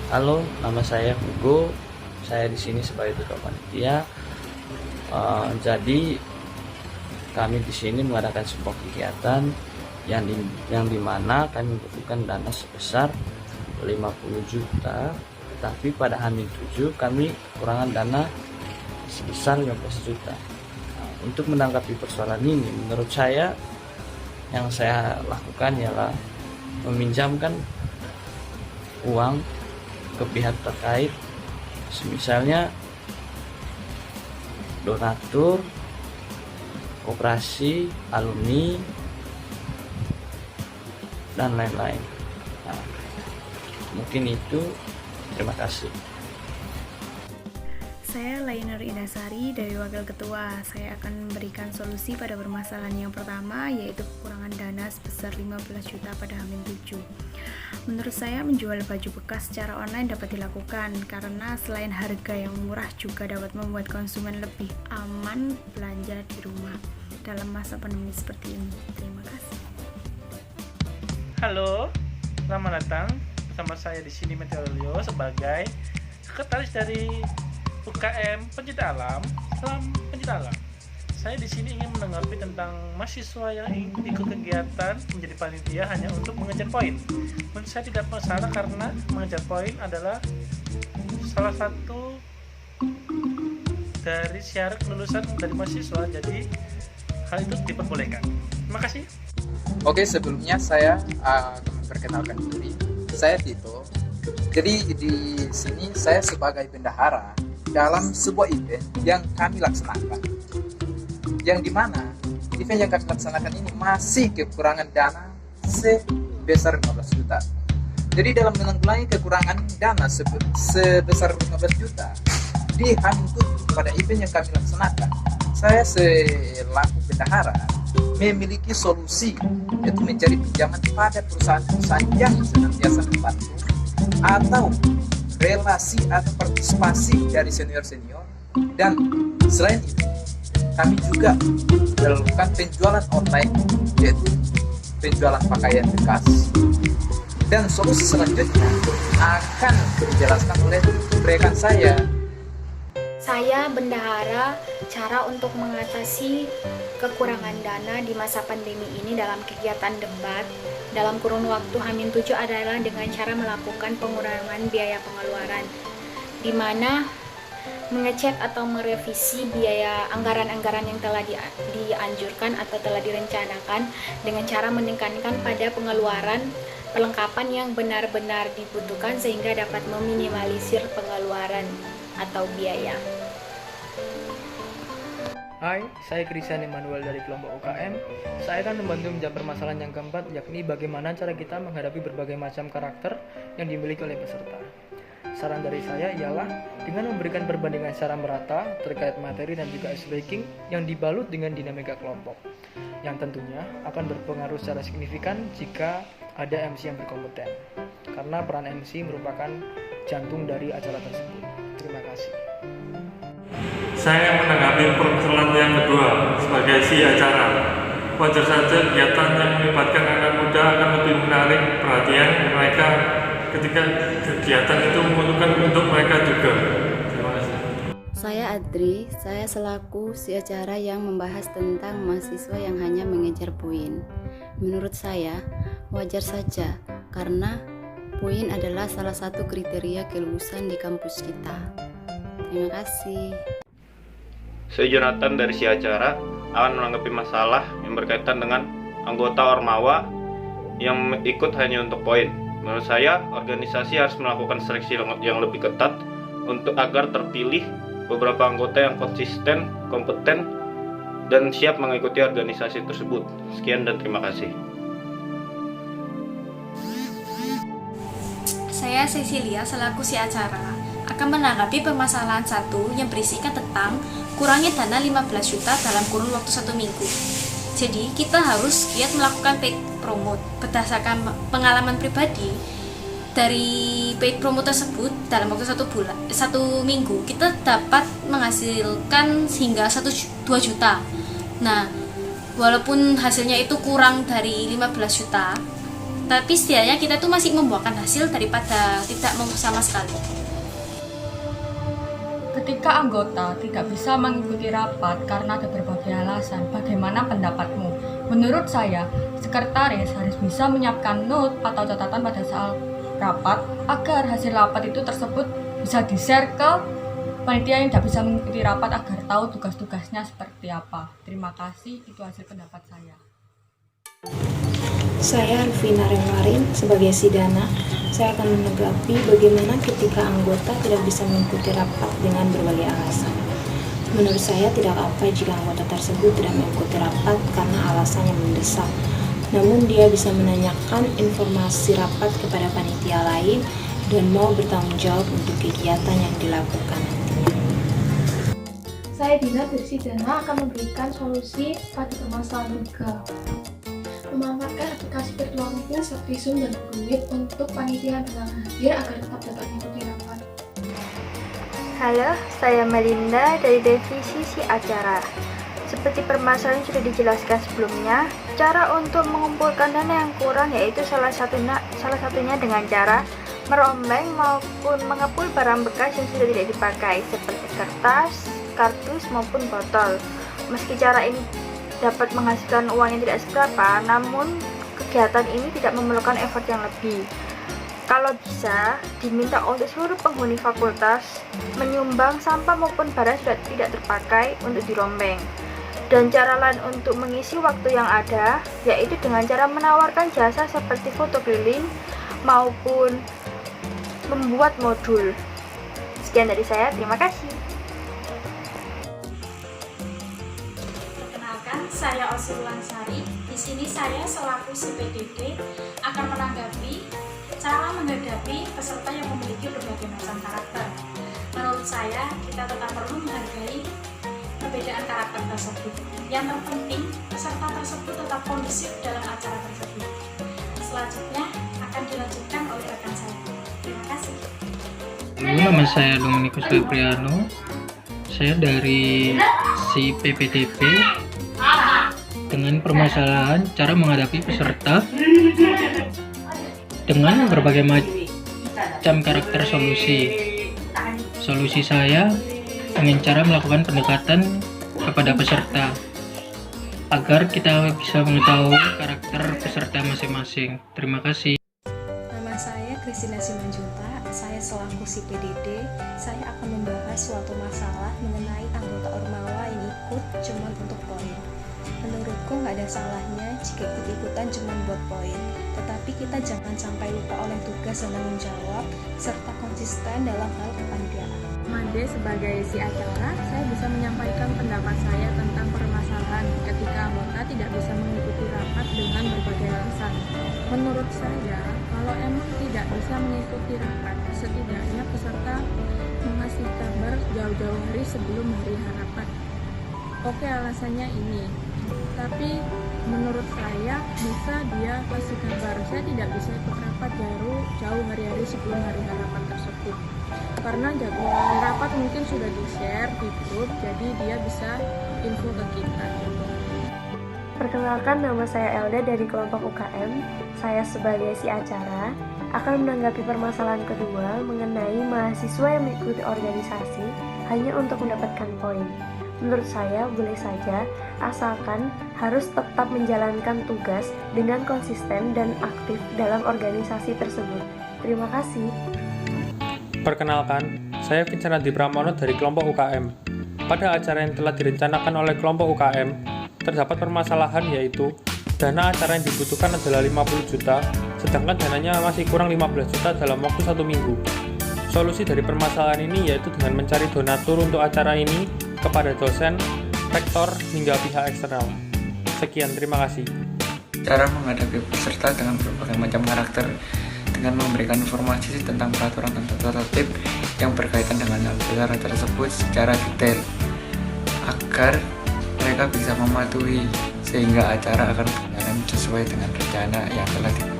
Halo, nama saya Hugo. Saya di sini sebagai ketua panitia. Jadi kami di sini mengadakan sebuah kegiatan yang dimana kami membutuhkan dana sebesar 50 juta, tetapi pada H-7 kami kekurangan dana sebesar 15 juta. Untuk menanggapi persoalan ini, menurut saya yang saya lakukan ialah meminjamkan uang ke pihak terkait, misalnya donatur, koperasi, alumni, dan lain-lain. Nah, mungkin itu. Terima kasih. Saya Lainer Indasari dari Wakil Ketua. Saya akan memberikan solusi pada permasalahan yang pertama, yaitu kekurangan dana sebesar 15 juta pada H-7. Menurut saya, menjual baju bekas secara online dapat dilakukan karena selain harga yang murah juga dapat membuat konsumen lebih aman belanja di rumah dalam masa pandemi seperti ini. Terima kasih. Halo, selamat datang bersama saya di sini Meteorolio sebagai sekretaris dari UKM Pencinta Alam. Salam Pencinta Alam. Saya di sini ingin menanggapi tentang mahasiswa yang ingin ikut kegiatan menjadi panitia hanya untuk mengejar poin. Menurut saya tidak masalah karena mengejar poin adalah salah satu dari syarat kelulusan dari mahasiswa. Jadi hal itu diperbolehkan. Terima kasih. Oke, sebelumnya saya memperkenalkan diri. Saya Tito. Jadi di sini saya sebagai bendahara dalam sebuah event yang kami laksanakan. Yang dimana event yang kami laksanakan ini masih kekurangan dana sebesar 15 juta. Jadi dalam menanggulangi kekurangan dana sebesar 15 juta di H-7 pada event yang kami laksanakan, saya selaku bendahara memiliki solusi, yaitu mencari pinjaman pada perusahaan-perusahaan yang senantiasa membantu atau relasi atau partisipasi dari senior-senior. Dan selain itu kami juga melakukan penjualan online, yaitu penjualan pakaian bekas. Dan solusi selanjutnya akan dijelaskan oleh rekan saya. Saya bendahara cara untuk mengatasi kekurangan dana di masa pandemi ini dalam kegiatan debat dalam kurun waktu H-7 adalah dengan cara melakukan pengurangan biaya pengeluaran, di mana mengecek atau merevisi biaya anggaran-anggaran yang telah dianjurkan atau telah direncanakan dengan cara menekankan pada pengeluaran perlengkapan yang benar-benar dibutuhkan sehingga dapat meminimalisir pengeluaran atau biaya. Hai, saya Christian Emmanuel dari kelompok UKM. Saya akan membantu menjawab permasalahan yang keempat, yakni bagaimana cara kita menghadapi berbagai macam karakter yang dimiliki oleh peserta. Saran dari saya ialah dengan memberikan perbandingan secara merata terkait materi dan juga ice breaking yang dibalut dengan dinamika kelompok, yang tentunya akan berpengaruh secara signifikan jika ada MC yang berkompeten, karena peran MC merupakan jantung dari acara tersebut. Terima kasih. Saya menanggapi permasalahan yang kedua sebagai si acara. Wajar saja kegiatan yang melibatkan anak muda akan lebih menarik perhatian mereka ketika kegiatan itu menguntungkan untuk mereka juga. Terima kasih. Saya Adri, saya selaku si acara yang membahas tentang mahasiswa yang hanya mengejar poin. Menurut saya, wajar saja karena poin adalah salah satu kriteria kelulusan di kampus kita. Terima kasih. Saya Jonathan dari si acara akan menanggapi masalah yang berkaitan dengan anggota Ormawa yang ikut hanya untuk poin. Menurut saya, organisasi harus melakukan seleksi yang lebih ketat untuk agar terpilih beberapa anggota yang konsisten, kompeten, dan siap mengikuti organisasi tersebut. Sekian dan terima kasih. Saya Cecilia selaku si acara akan menanggapi permasalahan satu yang berisikan tentang kurangnya dana 15 juta dalam kurun waktu 1 minggu. Jadi kita harus giat melakukan paid promote. Berdasarkan pengalaman pribadi dari paid promote tersebut dalam waktu 1 minggu kita dapat menghasilkan hingga 2 juta. Nah, walaupun hasilnya itu kurang dari 15 juta, Tapi setidaknya kita tuh masih membuahkan hasil daripada tidak sama sekali. Ketika anggota tidak bisa mengikuti rapat karena ada berbagai alasan, bagaimana pendapatmu? Menurut saya, sekretaris harus bisa menyiapkan note atau catatan pada saat rapat agar hasil rapat itu tersebut bisa di-share ke panitia yang tidak bisa mengikuti rapat agar tahu tugas-tugasnya seperti apa. Terima kasih, itu hasil pendapat saya. Saya Rufina Remarin sebagai Sidana. Saya akan menanggapi bagaimana ketika anggota tidak bisa mengikuti rapat dengan berbagai alasan. Menurut saya tidak apa jika anggota tersebut tidak mengikuti rapat karena alasan yang mendesak. Namun dia bisa menanyakan informasi rapat kepada panitia lain dan mau bertanggung jawab untuk kegiatan yang dilakukan nantinya. Saya Dina dari Sidana akan memberikan solusi pada permasalahan juga. Memanfaatkan aplikasi virtual meeting seperti Zoom dan Google Meet untuk panitia yang hadir agar tetap dapat mengikuti rapat. Halo, saya Melinda dari divisi Si Acara. Seperti permasalahan yang sudah dijelaskan sebelumnya, cara untuk mengumpulkan dana yang kurang yaitu salah satunya dengan cara merombeng maupun mengepul barang bekas yang sudah tidak dipakai seperti kertas, kardus maupun botol. Meski cara ini dapat menghasilkan uang yang tidak seberapa, namun kegiatan ini tidak memerlukan effort yang lebih. Kalau bisa, diminta untuk seluruh penghuni fakultas menyumbang sampah maupun barang sudah tidak terpakai untuk dirombeng. Dan cara lain untuk mengisi waktu yang ada, yaitu dengan cara menawarkan jasa seperti foto keliling maupun membuat modul. Sekian dari saya, terima kasih. Saya Osil Lansari. Di sini saya selaku si PDD akan menanggapi cara menghadapi peserta yang memiliki berbagai macam karakter. Menurut saya, kita tetap perlu menghargai perbedaan karakter tersebut. Yang terpenting, peserta tersebut tetap kondusif dalam acara tersebut. Selanjutnya akan dilanjutkan oleh rekan saya. Terima kasih. Nama saya Dominikus Febriano. Saya dari si PPDP. Dengan permasalahan cara menghadapi peserta dengan berbagai macam karakter solusi. Solusi saya dengan cara melakukan pendekatan kepada peserta agar kita bisa mengetahui karakter peserta masing-masing. Terima kasih. Nama saya Kristina Simanjunta. Saya selaku si PDD. Saya akan membahas suatu masalah mengenai anggota Ormawa yang ikut cuma untuk poin. Menurutku nggak ada salahnya jika ikut-ikutan cuma buat poin, tetapi kita jangan sampai lupa oleh tugas dan tanggung jawab, serta konsisten dalam hal kepanitiaan. Mande sebagai si acara, saya bisa menyampaikan pendapat saya tentang permasalahan ketika anggota tidak bisa mengikuti rapat dengan berbagai alasan. Menurut saya, kalau emang tidak bisa mengikuti rapat, setidaknya peserta mengasih kabar jauh-jauh hari sebelum hari rapat. Oke, alasannya ini. Tapi menurut saya bisa dia kasih kabar saya tidak bisa ikut rapat jauh hari-hari sebelum hari rapat tersebut, karena jadwal rapat mungkin sudah di-share di grup, jadi dia bisa info ke kita gitu. Perkenalkan, nama saya Elda dari kelompok UKM. Saya sebagai si acara akan menanggapi permasalahan kedua mengenai mahasiswa yang mengikuti organisasi hanya untuk mendapatkan poin. Menurut saya boleh saja, asalkan harus tetap menjalankan tugas dengan konsisten dan aktif dalam organisasi tersebut. Terima kasih. Perkenalkan, saya Vincenandi Pramono dari kelompok UKM. Pada acara yang telah direncanakan oleh kelompok UKM, terdapat permasalahan yaitu dana acara yang dibutuhkan adalah 50 juta, sedangkan dananya masih kurang 15 juta dalam waktu 1 minggu. Solusi dari permasalahan ini yaitu dengan mencari donatur untuk acara ini kepada dosen, rektor, hingga pihak eksternal. Sekian, terima kasih. Cara menghadapi peserta dengan berbagai macam karakter dengan memberikan informasi tentang peraturan dan tata tertib yang berkaitan dengan acara tersebut secara detail agar mereka bisa mematuhi sehingga acara akan berjalan sesuai dengan rencana yang telah dibuat.